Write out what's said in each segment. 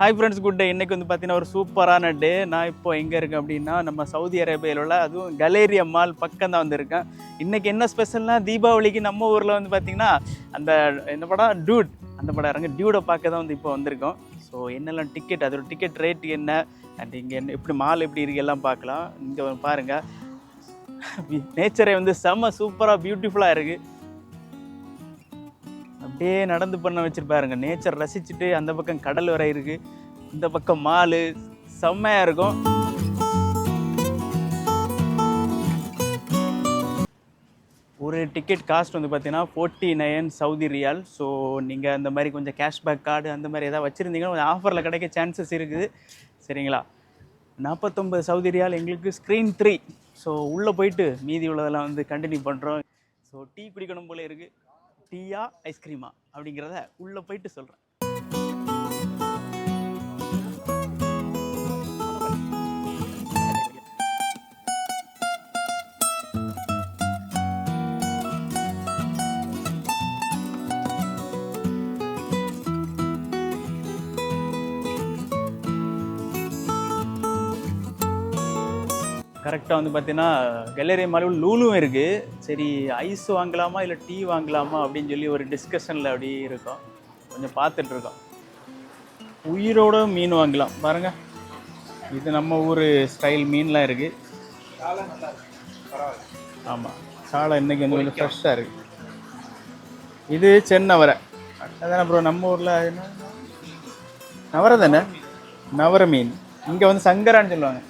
Hi friends, good day. இன்றைக்கி வந்து பார்த்தீங்கன்னா ஒரு சூப்பரான டே. நான் இப்போ எங்கே இருக்கேன் அப்படின்னா நம்ம சவுதி அரேபியாவில் உள்ள அதுவும் கலேரியா மால் பக்கம் தான் வந்திருக்கேன். இன்றைக்கி என்ன ஸ்பெஷல்னால் தீபாவளிக்கு நம்ம ஊரில் வந்து பார்த்திங்கன்னா அந்த என்ன படம் டியூட், அந்த படம் இறங்க டியூடை பார்க்க தான் வந்து இப்போ வந்திருக்கோம். ஸோ என்னெல்லாம் டிக்கெட், அதோட டிக்கெட் ரேட் என்ன, அண்ட் இங்கே என்ன எப்படி மால் எப்படி இருக்குது எல்லாம் பார்க்கலாம். இங்கே பாருங்கள், நேச்சரே வந்து செம்ம சூப்பராக பியூட்டிஃபுல்லாக இருக்குது. அப்படியே நடந்து பண்ண வச்சுருப்பாருங்க. நேச்சர் ரசிச்சுட்டு அந்த பக்கம் கடல் வரை இருக்குது, இந்த பக்கம் மாலு செம்மையாக இருக்கும். ஒரு டிக்கெட் காஸ்ட் வந்து பார்த்தீங்கன்னா 49 சவுதி ரியால். ஸோ நீங்கள் அந்த மாதிரி கொஞ்சம் கேஷ்பேக் கார்டு அந்த மாதிரி எதாவது வச்சுருந்தீங்கன்னா கொஞ்சம் ஆஃபரில் கிடைக்க சான்சஸ் இருக்குது. சரிங்களா? 49 சவுதி ரியால் எங்களுக்கு ஸ்க்ரீன் 3. ஸோ உள்ளே போயிட்டு மீதி உள்ளதெல்லாம் வந்து கண்டினியூ பண்ணுறோம். ஸோ டீ குடிக்கணும் போல இருக்குது. டீயா ஐஸ்கிரீமா அப்படிங்கிறத உள்ளே போயிட்டு சொல்கிறேன். கரெக்டாக வந்து பார்த்தீங்கன்னா கலேரியா மாலில் லூலும் இருக்குது. சரி ஐஸ் வாங்கலாமா இல்லை டீ வாங்கலாமா அப்படின்னு சொல்லி ஒரு டிஸ்கஷனில் அப்படி இருக்கோம். கொஞ்சம் பார்த்துட்ருக்கோம். உயிரோட மீன் வாங்கலாம் பாருங்கள். இது நம்ம ஊர் ஸ்டைல் மீன்லாம் இருக்குது. ஆமாம், சாலை இன்றைக்கி வந்து கொஞ்சம் ஃப்ரெஷ்ஷாக இருக்குது. இது சென்னவரை அதானே அப்புறம் நம்ம ஊரில் என்ன நவரை தானே, நவரை மீன். இங்கே வந்து சங்கரான்னு சொல்லுவாங்க.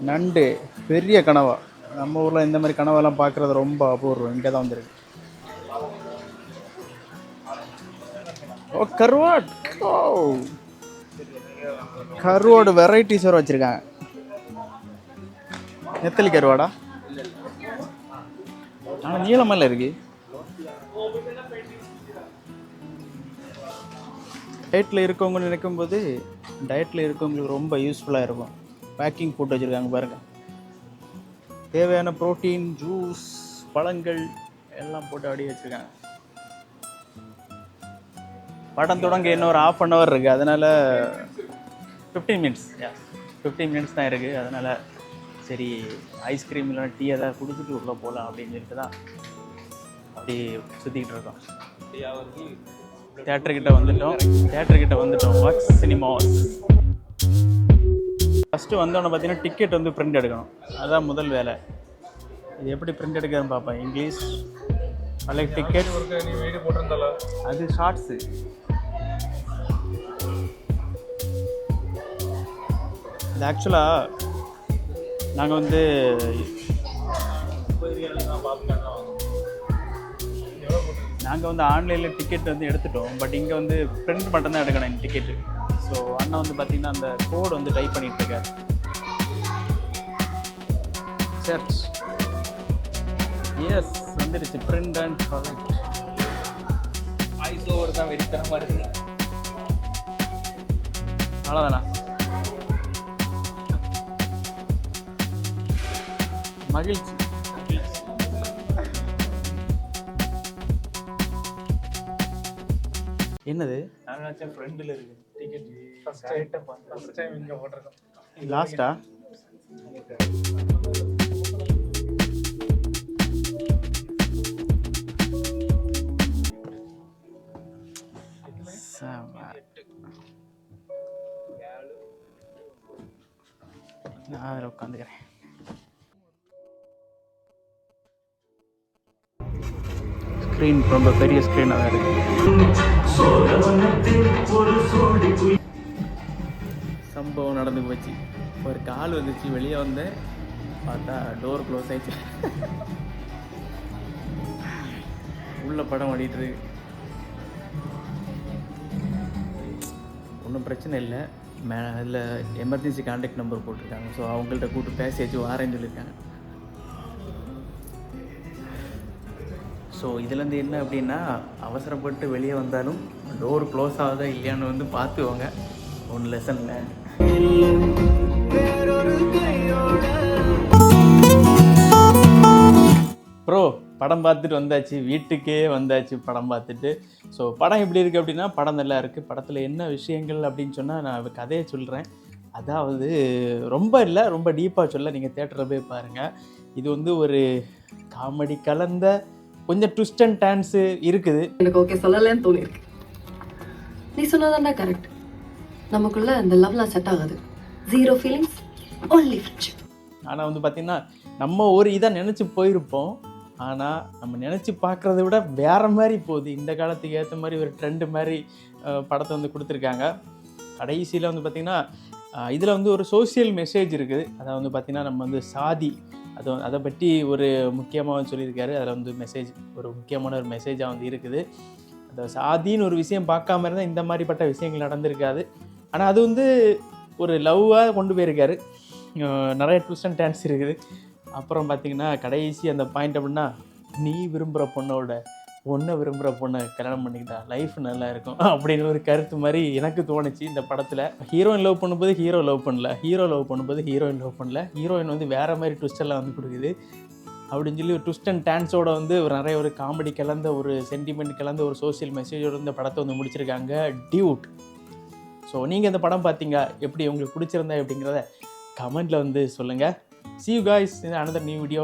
நண்டு பெரிய கனவா. நம்ம ஊரில் இந்த மாதிரி கனவெல்லாம் பார்க்குறது ரொம்ப அபூர்வம். இங்கே தான் வந்துருக்கு. ஓ கருவாட், ஓ கருவாடு வெரைட்டிஸ் வர வச்சுருக்காங்க. நெத்தலி கருவாடா? ஆனால் நீளமெல்லாம் இருக்குது. டயட்டில் இருக்கவங்க நினைக்கும்போது டயட்டில் இருக்கவங்களுக்கு ரொம்ப யூஸ்ஃபுல்லாக இருக்கும். பேக்கிங் போட்டு வச்சுருக்காங்க பாருங்கள். தேவையான ப்ரோட்டீன், ஜூஸ், பழங்கள் எல்லாம் போட்டு அப்படியே வச்சுருக்காங்க. படம் தொடங்க இன்னும் ஒரு 1/2 hour இருக்குது. அதனால் 15 மினிட்ஸ் தான் இருக்குது. அதனால் சரி ஐஸ்கிரீம் இல்லைனா டீ எதாவது குடிச்சிட்டு உள்ளே போகலாம் அப்படின்னு சொல்லிட்டு தான் அப்படி சுற்றிக்கிட்டு இருக்கோம். தேட்டர்கிட்ட வந்துட்டோம். Walks cinemas. ஃபஸ்ட்டு வந்தோன்னே பார்த்தீங்கன்னா டிக்கெட் வந்து பிரிண்ட் எடுக்கணும். அதுதான் முதல் வேலை. இது எப்படி பிரிண்ட் எடுக்கிறதுன்னு பார்ப்பேன். இங்கிலீஷ் அலைக் டிக்கெட். அது ஷார்ட்ஸு. இது ஆக்சுவலாக நாங்கள் வந்து ஆன்லைனில் டிக்கெட் வந்து எடுத்துட்டோம். பட் இங்கே வந்து பிரிண்ட் மட்டும்தான் எடுக்கணும் இந்த டிக்கெட்டு. ஸோ அண்ணா வந்து பார்த்திங்கன்னா அந்த கோடு வந்து டைப் பண்ணிகிட்ருக்காரு. சர்ச் எஸ் வந்துடுச்சு. பிரிண்ட் அண்ட் ப்ராடக்ட் ஐஸோடு தான் வெடிக்கிற மாதிரி இருக்கு. அவ்வளோதானா? மகிழ்ச்சி. என்னது? நாங்கள் ஃப்ரெண்டில் இருக்குது டிக்கெட். ஃபர்ஸ்ட் டைம் இங்கே போட்டிருக்கோம். லாஸ்ட்டா? நான் அதில் உட்காந்துக்கிறேன். ஸ்க்ரீன் ரொம்ப பெரிய ஸ்க்ரீனாக தான் இருக்குது. சம்பவம் நடந்து போச்சு. ஒரு கால் வந்துச்சு, வெளியே வந்தேன், பார்த்தா டோர் க்ளோஸ் ஆயிடுச்சு. உள்ள படம் ஓடிட்டு. ஒன்றும் பிரச்சனை இல்லை. அதில் எமர்ஜென்சி கான்டாக்ட் நம்பர் போட்டிருக்காங்க. ஸோ அவங்கள்ட்ட கூப்பிட்டு பேசியாச்சு வாரேன்னு சொல்லியிருக்காங்க. ஸோ இதுலேருந்து என்ன அப்படின்னா, அவசரப்பட்டு வெளியே வந்தாலும் டோர் க்ளோஸ் ஆகுதா இல்லையான்னு வந்து பார்த்துவோங்க. ஒன்று லெசன் லேர்ன். ப்ரோ படம் பார்த்துட்டு வந்தாச்சு, வீட்டுக்கே வந்தாச்சு படம் பார்த்துட்டு. ஸோ படம் எப்படி இருக்குது அப்படின்னா, படம் நல்லா இருக்குது. படத்தில் என்ன விஷயங்கள் அப்படின்னு சொன்னால் நான் கதையை சொல்கிறேன். அதாவது ரொம்ப இல்லை, ரொம்ப டீப்பாக சொல்ல, நீங்கள் தேட்டரில் போய் பாருங்கள். இது வந்து ஒரு காமெடி கலந்த கொஞ்சம் ட்விஸ்ட் அண்ட் டர்ன்ஸு இருக்குது. எனக்கு ஓகே சொல்லலன்னு தோணிருக்கு. நீ சொன்னதாண்டா கரெக்ட். நமக்குள்ள அந்த லவ்லாம் செட் ஆகாது. Zero feelings, only friendship. ஆனால் வந்து பார்த்திங்கன்னா நம்ம ஒரு இதாக நினச்சி போயிருப்போம். ஆனால் நம்ம நினச்சி பார்க்குறத விட வேறு மாதிரி போகுது. இந்த காலத்துக்கு ஏற்ற மாதிரி ஒரு ட்ரெண்டு மாதிரி படத்தை வந்து கொடுத்துருக்காங்க. கடைசியில் வந்து பார்த்திங்கன்னா இதில் வந்து ஒரு சோசியல் மெசேஜ் இருக்குது. அதை வந்து பார்த்திங்கன்னா நம்ம வந்து சாதி அதை பற்றி ஒரு முக்கியமாக சொல்லியிருக்காரு. அதில் வந்து ஒரு முக்கியமான ஒரு மெசேஜாக வந்து இருக்குது. அந்த சாதின்னு ஒரு விஷயம் பார்க்காம இருந்தால் இந்த மாதிரிப்பட்ட விஷயங்கள் நடந்திருக்காது. ஆனால் அது வந்து ஒரு லவ்வாக கொண்டு போயிருக்காரு. நிறைய ட்விஸ்ட் அண்ட் டர்ன்ஸ் இருக்குது. அப்புறம் பார்த்திங்கன்னா கடைசி அந்த பாயிண்ட் அப்படின்னா, நீ விரும்புகிற பொண்ணோட ஒன்றை விரும்புகிற பொண்ணை கல்யாணம் பண்ணிக்கிட்டா லைஃப் நல்லா இருக்கும் அப்படின்னு ஒரு கருத்து மாதிரி எனக்கு தோணுச்சு இந்த படத்தில். ஹீரோயின் லவ் பண்ணும்போது ஹீரோ லவ் பண்ணல, ஹீரோ லவ் பண்ணும்போது ஹீரோயின் லவ் பண்ணல, ஹீரோயின் வந்து வேறு மாதிரி ட்விஸ்டெல்லாம் வந்து கொடுக்குது அப்படின்னு சொல்லி ஒரு ட்விஸ்ட் அண்ட் டான்ஸோட வந்து நிறைய ஒரு காமெடி கலந்த ஒரு சென்டிமெண்ட் கலந்த ஒரு சோசியல் மெசேஜோட இந்த படத்தை வந்து முடிச்சிருக்காங்க டியூட். ஸோ நீங்கள் இந்த படம் பார்த்தீங்க, எப்படி உங்களுக்கு பிடிச்சிருந்தா அப்படிங்கிறத கமெண்ட்டில் வந்து சொல்லுங்கள். See you guys in another new video.